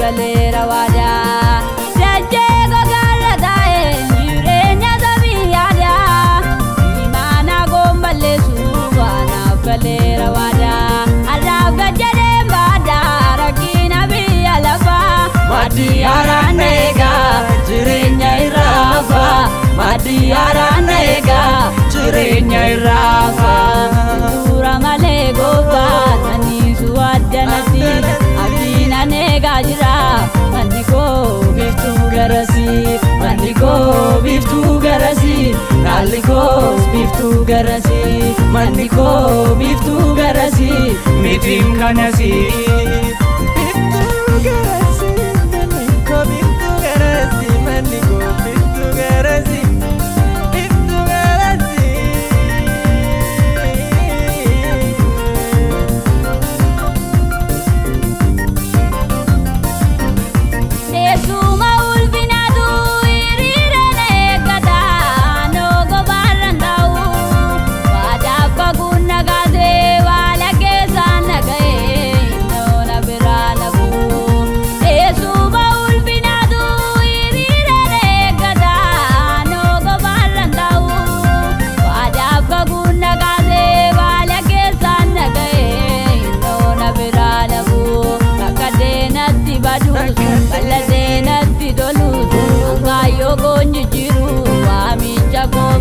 galera wada jaje go galata jirenya sabiyada imana gombale subana galera wada arab gajere bada rakina biyalafa madi aranega jirenya irafa madi aranega jirenya irafa dura male goba tani suwadanati abina nega jira mandiko biftu garasi mandiko biftu garasi naliko biftu garasi mandiko biftu garasi mitim kanasi biftu garasi mandiko biftu garasi mandiko biftu garasi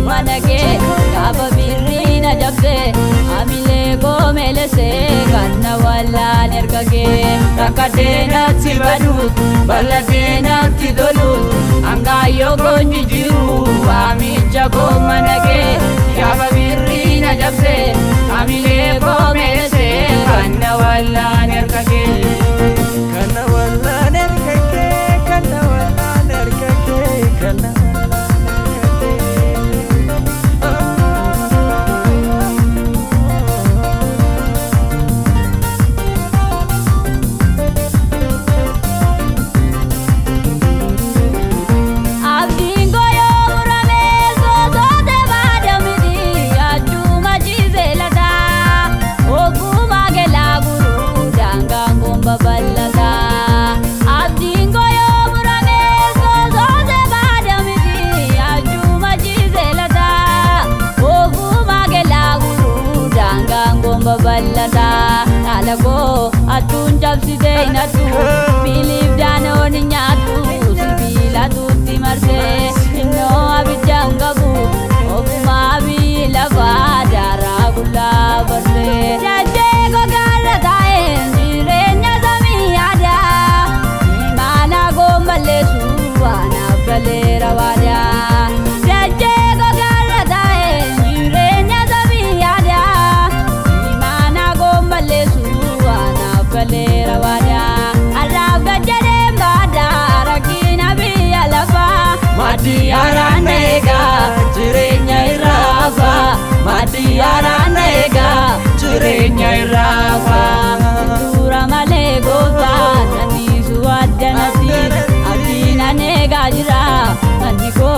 manage kaba birina jabse amile go melese kanna walla nerkage rakadena sibadu baladena tidolu angayo gonji jiru ami jago manage kaba birina jabse amile go melese kanna walla nerkage kanna walla nerkage kanna walla nerkage kanna alago atun jabsite inatu bilif dano ninyatu sibila tutti marse inno abijangabu okuma bilava dara gula barse jaje go galata jirenya samiyada imana gombale subana galera wada jaje go galata jirenya samiyada imana gombale galera wada arab gajere bada rakina biyalafa madi aranega jirenya irafa madi aranega jirenya irafa dura male goba tani suwadanati abina nega jira mandiko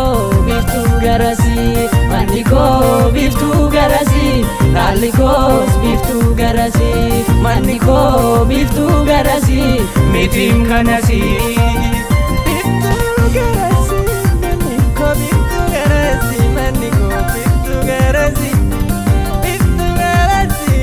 biftu garasi mandiko biftu garasi naliko biftu garasi mandiko biftu garasi mitim kanasi biftu garasi mandiko biftu garasi mandiko biftu garasi biftu garasi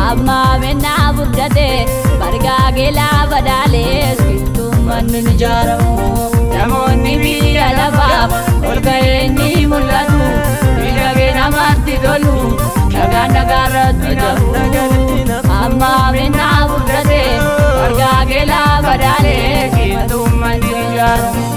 amma menna budate barga gela badale tum man jaramu namoni biya laba olgaeni mulatu bilage namati dolu naga naga ratina amma menna budate barga gela badale tum ijaaramu.